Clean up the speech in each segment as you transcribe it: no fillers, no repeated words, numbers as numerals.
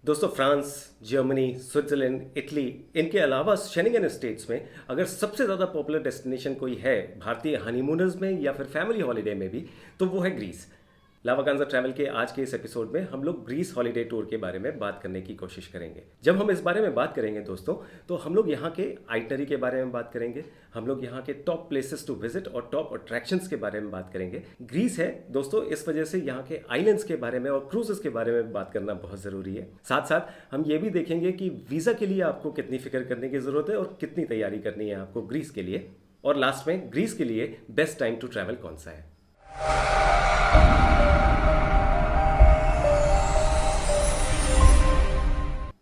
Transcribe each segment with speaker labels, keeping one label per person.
Speaker 1: दोस्तों France, Germany, Switzerland, Italy, इनके अलावा शेंगेन स्टेट्स में अगर सबसे ज़्यादा पॉपुलर डेस्टिनेशन कोई है भारतीय हनीमूनर्स में या फिर फैमिली हॉलीडे में भी, तो वो है ग्रीस। लावाकांजा ट्रैवल के आज के इस एपिसोड में हम लोग ग्रीस हॉलीडे टूर के बारे में बात करने की कोशिश करेंगे। जब हम इस बारे में बात करेंगे दोस्तों, तो हम लोग यहाँ के आइटनरी के बारे में बात करेंगे, हम लोग यहाँ के टॉप प्लेसेस टू विजिट और टॉप अट्रैक्शंस के बारे में बात करेंगे। ग्रीस है दोस्तों, इस वजह से यहाँ के आइलैंड्स के बारे में और क्रूजेस के बारे में बात करना बहुत ज़रूरी है। साथ साथ हम ये भी देखेंगे कि वीज़ा के लिए आपको कितनी फिक्र करने की ज़रूरत है और कितनी तैयारी करनी है आपको ग्रीस के लिए। और लास्ट में ग्रीस के लिए बेस्ट टाइम टू ट्रैवल कौन सा है।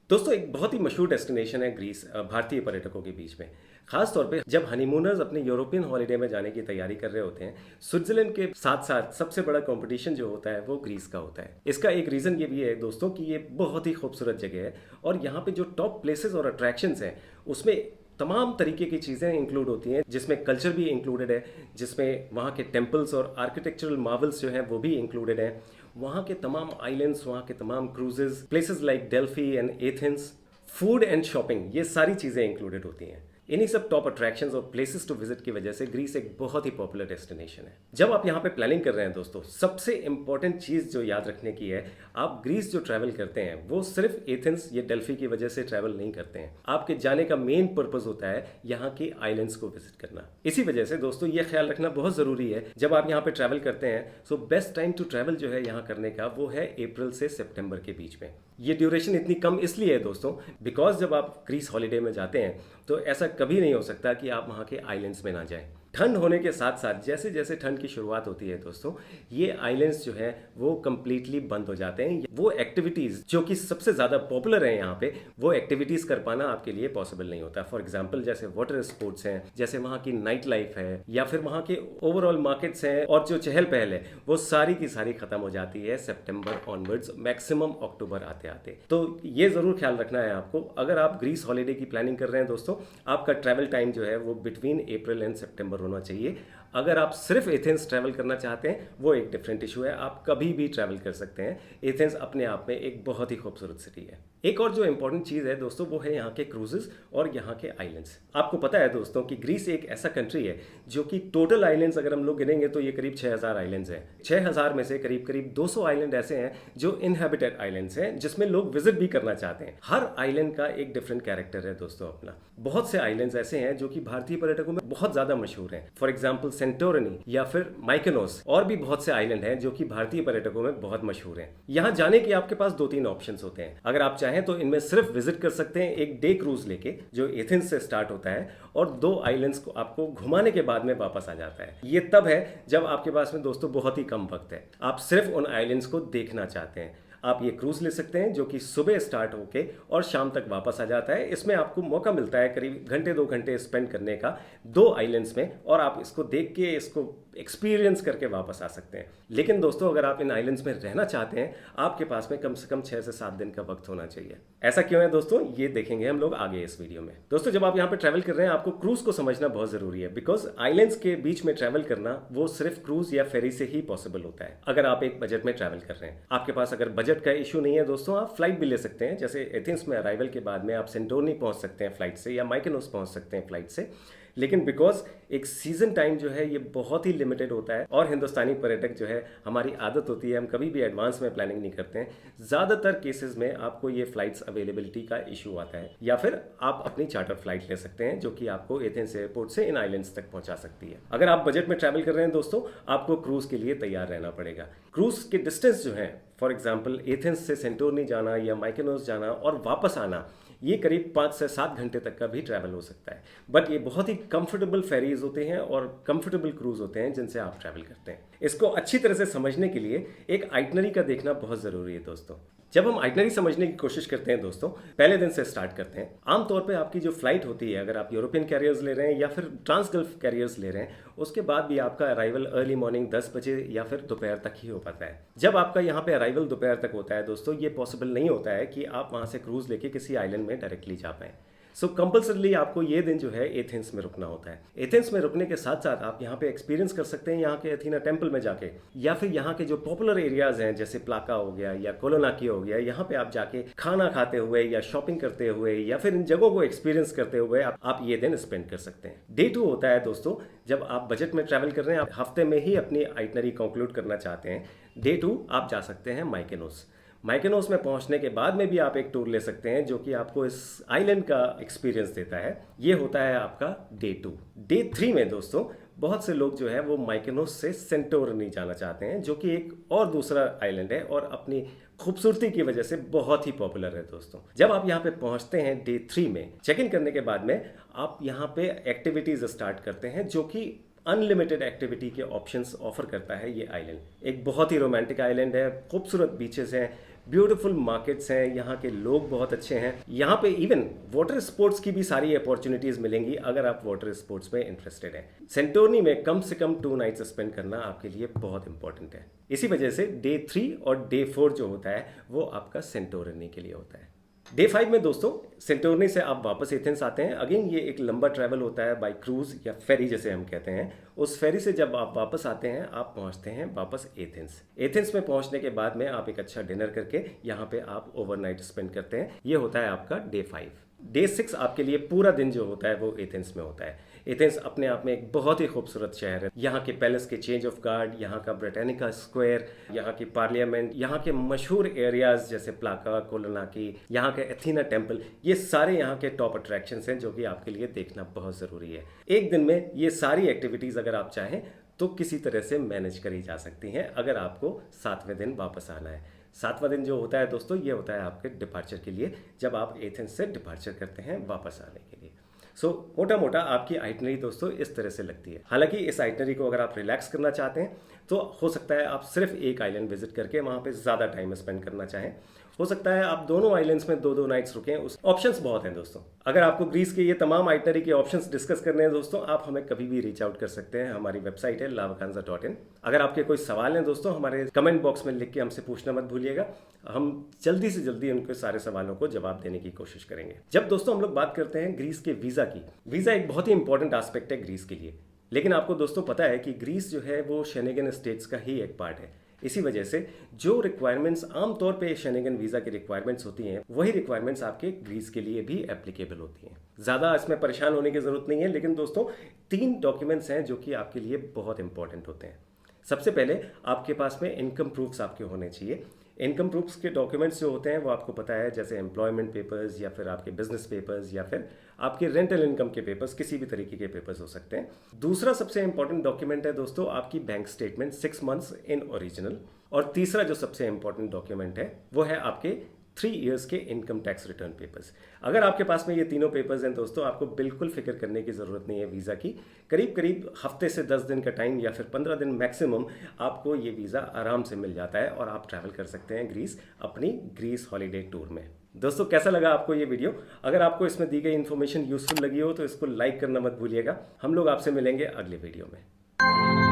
Speaker 1: दोस्तों एक बहुत ही मशहूर डेस्टिनेशन है ग्रीस भारतीय पर्यटकों के बीच में। खास तौर पे जब हनीमूनर्स अपने यूरोपियन हॉलीडे में जाने की तैयारी कर रहे होते हैं, स्विट्जरलैंड के साथ साथ सबसे बड़ा कंपटीशन जो होता है वो ग्रीस का होता है। इसका एक रीज़न ये भी है दोस्तों कि ये बहुत ही खूबसूरत जगह है और यहाँ पे जो टॉप प्लेसेस और अट्रैक्शंस हैं उसमें तमाम तरीके की चीज़ें इंक्लूड होती हैं, जिसमें कल्चर भी इंक्लूडेड है, जिसमें वहाँ के टेम्पल्स और आर्किटेक्चरल मार्वल्स जो हैं वो भी इंक्लूडेड हैं। वहाँ के तमाम आइलैंड्स, वहाँ के तमाम cruises, places like Delphi and Athens, food and shopping, ये सारी चीज़ें इंक्लूडेड होती हैं। इन्हीं सब टॉप अट्रैक्शंस और प्लेसेस टू विजिट की वजह से ग्रीस एक बहुत ही पॉपुलर डेस्टिनेशन है। जब आप यहाँ पे प्लानिंग कर रहे हैं दोस्तों, सबसे इंपॉर्टेंट चीज़ जो याद रखने की है, आप ग्रीस जो ट्रैवल करते हैं वो सिर्फ एथेंस या डेल्फी की वजह से ट्रैवल नहीं करते हैं। आपके जाने का मेन पर्पज होता है यहाँ के आइलैंड्स को विजिट करना। इसी वजह से दोस्तों ये ख्याल रखना बहुत ज़रूरी है जब आप यहाँ पे ट्रैवल करते हैं। So best time to travel जो है यहाँ करने का वो है अप्रैल से सितंबर के बीच में। ये ड्यूरेशन इतनी कम इसलिए है दोस्तों बिकॉज जब आप ग्रीस हॉलीडे में जाते हैं तो ऐसा कभी नहीं हो सकता कि आप वहाँ के आइलैंड्स में ना जाएं। ठंड होने के साथ साथ जैसे जैसे ठंड की शुरुआत होती है दोस्तों, ये आइलैंड्स जो है वो कम्प्लीटली बंद हो जाते हैं। वो एक्टिविटीज़ जो कि सबसे ज़्यादा पॉपुलर हैं यहाँ पे, वो एक्टिविटीज़ कर पाना आपके लिए पॉसिबल नहीं होता। फॉर एग्जांपल जैसे वाटर स्पोर्ट्स हैं, जैसे वहाँ की नाइट लाइफ है, या फिर वहाँ के ओवरऑल मार्केट्स हैं, और जो चहल पहल है वो सारी की सारी खत्म हो जाती है सितंबर ऑनवर्ड्स, मैक्सिमम अक्टूबर आते आते। तो ये ज़रूर ख्याल रखना है आपको, अगर आप ग्रीस हॉलीडे की प्लानिंग कर रहे हैं दोस्तों, आपका ट्रैवल टाइम जो है वो बिटवीन अप्रैल एंड सितंबर होना चाहिए। अगर आप सिर्फ एथेंस ट्रैवल करना चाहते हैं वो एक डिफरेंट इशू है, आप कभी भी ट्रैवल कर सकते हैं। एथेंस अपने आप में एक बहुत ही खूबसूरत सिटी है। एक और जो इंपॉर्टेंट चीज़ है दोस्तों वो है यहाँ के क्रूजेस और यहाँ के आइलैंड्स। आपको पता है दोस्तों कि ग्रीस एक ऐसा कंट्री है जो कि टोटल आइलैंड्स अगर हम लोग गिनेंगे तो ये करीब 6000 आइलैंड्स हैं। 6000 में से करीब करीब 200 आइलैंड ऐसे हैं जो इनहेबिटेड आइलैंड्स हैं, जिसमें लोग विजिट भी करना चाहते हैं। हर आइलैंड का एक डिफरेंट कैरेक्टर है दोस्तों अपना। बहुत से आइलैंड्स ऐसे हैं जो कि भारतीय पर्यटकों में बहुत ज़्यादा मशहूर हैं। फॉर एग्जाम्पल सेंटोरिनी या फिर माइकोनोस, और भी बहुत से आइलैंड हैं जो कि भारतीय पर्यटकों में बहुत मशहूर हैं। यहाँ जाने के आपके पास 2-3 ऑप्शंस होते हैं। अगर आप चाहें तो इनमें सिर्फ विजिट कर सकते हैं एक डे क्रूज लेके, जो एथेंस से स्टार्ट होता है और 2 आइलैंड्स को आपको घुमाने के बाद में वापस आ जाता है। ये तब है जब आपके पास में दोस्तों बहुत ही कम वक्त है, आप सिर्फ उन आइलैंड्स को देखना चाहते हैं। आप ये क्रूज ले सकते हैं जो कि सुबह स्टार्ट होके और शाम तक वापस आ जाता है। इसमें आपको मौका मिलता है करीब घंटे 2 घंटे स्पेंड करने का 2 आइलैंड्स में, और आप इसको देख के इसको एक्सपीरियंस करके वापस आ सकते हैं। लेकिन दोस्तों अगर आप इन आइलैंड्स में रहना चाहते हैं, आपके पास में कम से कम 6 से 7 दिन का वक्त होना चाहिए। ऐसा क्यों है दोस्तों, ये देखेंगे हम लोग आगे इस वीडियो में। दोस्तों जब आप यहाँ पे ट्रैवल कर रहे हैं, आपको क्रूज को समझना बहुत जरूरी है, बिकॉज आइलैंड्स के बीच में ट्रैवल करना वो सिर्फ क्रूज या फेरी से ही पॉसिबल होता है अगर आप एक बजट में ट्रैवल कर रहे हैं। आपके पास अगर बजट का इशू नहीं है दोस्तों, आप फ्लाइट भी ले सकते हैं। जैसे एथेंस में अराइवल के बाद में आप सेंटोरिनी पहुंच सकते हैं फ्लाइट से, या माइकोनोस पहुंच सकते हैं फ्लाइट से। लेकिन बिकॉज एक सीजन टाइम जो है ये बहुत ही लिमिटेड होता है, और हिंदुस्तानी पर्यटक जो है हमारी आदत होती है हम कभी भी एडवांस में प्लानिंग नहीं करते हैं। ज़्यादातर केसेस में आपको ये फ्लाइट्स अवेलेबिलिटी का इशू आता है, या फिर आप अपनी चार्टर फ्लाइट ले सकते हैं जो कि आपको एथेंस एयरपोर्ट से इन आइलैंड्स तक पहुंचा सकती है। अगर आप बजट में ट्रैवल कर रहे हैं दोस्तों, आपको क्रूज के लिए तैयार रहना पड़ेगा। क्रूज के डिस्टेंस जो है, फॉर एग्जाम्पल एथेंस से सेंटोरिनी जाना या माइकोनोस जाना और वापस आना, ये करीब 5 से 7 घंटे तक का भी ट्रैवल हो सकता है। बट ये बहुत ही कंफर्टेबल फेरीज होते हैं और कंफर्टेबल क्रूज होते हैं जिनसे आप ट्रैवल करते हैं। इसको अच्छी तरह से समझने के लिए एक आइटनरी का देखना बहुत ज़रूरी है दोस्तों। जब हम आइटनरी समझने की कोशिश करते हैं दोस्तों, पहले दिन से स्टार्ट करते हैं। आमतौर पे आपकी जो फ्लाइट होती है, अगर आप यूरोपियन कैरियर्स ले रहे हैं या फिर ट्रांस गल्फ कैरियर्स ले रहे हैं, उसके बाद भी आपका अराइवल अर्ली मॉर्निंग 10 बजे या फिर दोपहर तक ही हो पाता है। जब आपका यहाँ पे अराइवल दोपहर तक होता है दोस्तों, ये पॉसिबल नहीं होता है कि आप वहाँ से क्रूज लेके किसी आइलैंड में डायरेक्टली जा पाएँ। सो कंपल्सरली आपको ये दिन जो है एथेंस में रुकना होता है। एथेंस में रुकने के साथ साथ आप यहाँ पे एक्सपीरियंस कर सकते हैं यहाँ के एथीना टेम्पल में जाके, या फिर यहाँ के जो पॉपुलर एरियाज हैं जैसे प्लाका हो गया या कोलोनाकी हो गया, यहाँ पे आप जाके खाना खाते हुए या शॉपिंग करते हुए या फिर इन जगहों को एक्सपीरियंस करते हुए आप ये दिन स्पेंड कर सकते हैं। डे 2 होता है दोस्तों, जब आप बजट में ट्रैवल कर रहे हैं, आप हफ्ते में ही अपनी आइटनरी कंक्लूड करना चाहते हैं। डे 2 आप जा सकते हैं माइकेनोस। माइकेनोस में पहुंचने के बाद में भी आप एक टूर ले सकते हैं जो कि आपको इस आइलैंड का एक्सपीरियंस देता है। ये होता है आपका डे 2। डे 3 में दोस्तों बहुत से लोग जो है वो माइकेनोस से सेंटोरिनी जाना चाहते हैं, जो कि एक और दूसरा आइलैंड है और अपनी खूबसूरती की वजह से बहुत ही पॉपुलर है दोस्तों। जब आप यहाँ पे पहुंचते हैं डे 3 में, चेक इन करने के बाद में आप यहाँ पे एक्टिविटीज स्टार्ट करते हैं, जो कि अनलिमिटेड एक्टिविटी के ऑप्शंस ऑफर करता है ये आइलैंड। एक बहुत ही रोमांटिक आइलैंड है, खूबसूरत बीचेस हैं, ब्यूटीफुल मार्केट्स हैं, यहाँ के लोग बहुत अच्छे हैं। यहाँ पे इवन वाटर स्पोर्ट्स की भी सारी अपॉर्चुनिटीज मिलेंगी अगर आप वाटर स्पोर्ट्स में इंटरेस्टेड हैं। सेंटोरनी में कम से कम 2 नाइट्स स्पेंड करना आपके लिए बहुत इंपॉर्टेंट है। इसी वजह से डे 3 और डे 4 जो होता है वो आपका सेंटोरनी के लिए होता है। डे 5 में दोस्तों सेंटोरनी से आप वापस एथेंस आते हैं। अगेन ये एक लंबा ट्रैवल होता है बाय क्रूज या फेरी जैसे हम कहते हैं। उस फेरी से जब आप वापस आते हैं आप पहुंचते हैं वापस एथेंस। एथेंस में पहुंचने के बाद में आप एक अच्छा डिनर करके यहाँ पे आप ओवरनाइट स्पेंड करते हैं। ये होता है आपका डे 5। डे 6 आपके लिए पूरा दिन जो होता है वो एथेंस में होता है। एथेंस अपने आप में एक बहुत ही खूबसूरत शहर है। यहाँ के पैलेस के चेंज ऑफ गार्ड, यहाँ का ब्रिटानिका स्क्वायर, यहाँ की पार्लियामेंट, यहाँ के मशहूर एरियाज जैसे प्लाका, कोलोनाकी, यहाँ के एथीना टेम्पल, ये सारे यहाँ के टॉप अट्रैक्शंस हैं जो कि आपके लिए देखना बहुत ज़रूरी है। एक दिन में ये सारी एक्टिविटीज़ अगर आप चाहें तो किसी तरह से मैनेज करी जा सकती हैं अगर आपको 7वें दिन वापस आना है। 7वां दिन जो होता है दोस्तों ये होता है आपके डिपार्चर के लिए, जब आप एथेंस से डिपार्चर करते हैं वापस आने के लिए। सो मोटा मोटा आपकी आइटनरी दोस्तों इस तरह से लगती है। हालांकि इस आइटनरी को अगर आप रिलैक्स करना चाहते हैं तो हो सकता है आप सिर्फ एक आइलैंड विजिट करके वहाँ पे ज़्यादा टाइम स्पेंड करना चाहें। हो सकता है आप दोनों आइलैंड्स में 2-2 नाइट्स रुकें। उस ऑप्शंस बहुत हैं दोस्तों। अगर आपको ग्रीस के ये तमाम आइटनरी के ऑप्शंस डिस्कस करने हैं दोस्तों, आप हमें कभी भी रीच आउट कर सकते हैं। हमारी वेबसाइट है lavacanza.in। अगर आपके कोई सवाल हैं दोस्तों, हमारे कमेंट बॉक्स में लिख के हमसे पूछना मत भूलिएगा। हम जल्दी से जल्दी उनके सारे सवालों को जवाब देने की कोशिश करेंगे। जब दोस्तों हम लोग बात करते हैं ग्रीस के वीज़ा की, वीज़ा एक बहुत ही इंपॉर्टेंट एस्पेक्ट है ग्रीस के लिए। लेकिन आपको दोस्तों पता है कि ग्रीस जो है वो शेंगेन स्टेट्स का ही एक पार्ट है। इसी वजह से जो रिक्वायरमेंट्स आमतौर पे शेंगेन वीज़ा की रिक्वायरमेंट्स होती हैं, वही रिक्वायरमेंट्स आपके ग्रीस के लिए भी एप्लीकेबल होती हैं। ज़्यादा इसमें परेशान होने की ज़रूरत नहीं है। लेकिन दोस्तों 3 डॉक्यूमेंट्स हैं जो कि आपके लिए बहुत इंपॉर्टेंट होते हैं। सबसे पहले आपके पास में इनकम प्रूफ्स आपके होने चाहिए। इनकम प्रूफ्स के डॉक्यूमेंट्स जो होते हैं वो आपको पता है, जैसे एम्प्लॉयमेंट पेपर्स या फिर आपके बिजनेस पेपर्स या फिर आपके रेंटल इनकम के पेपर्स, किसी भी तरीके के पेपर्स हो सकते हैं। दूसरा सबसे इंपॉर्टेंट डॉक्यूमेंट है दोस्तों आपकी bank statement 6 months in original. और तीसरा जो सबसे इंपॉर्टेंट डॉक्यूमेंट है वो है आपके 3 इयर्स के इनकम टैक्स रिटर्न पेपर्स। अगर आपके पास में ये तीनों पेपर्स हैं दोस्तों, आपको बिल्कुल फिक्र करने की ज़रूरत नहीं है वीज़ा की। करीब करीब हफ्ते से 10 दिन का टाइम या फिर 15 दिन मैक्सिमम आपको ये वीज़ा आराम से मिल जाता है और आप ट्रैवल कर सकते हैं ग्रीस अपनी ग्रीस हॉलीडे टूर में। दोस्तों कैसा लगा आपको ये वीडियो? अगर आपको इसमें दी गई इन्फॉर्मेशन यूजफुल लगी हो तो इसको लाइक करना मत भूलिएगा। हम लोग आपसे मिलेंगे अगले वीडियो में।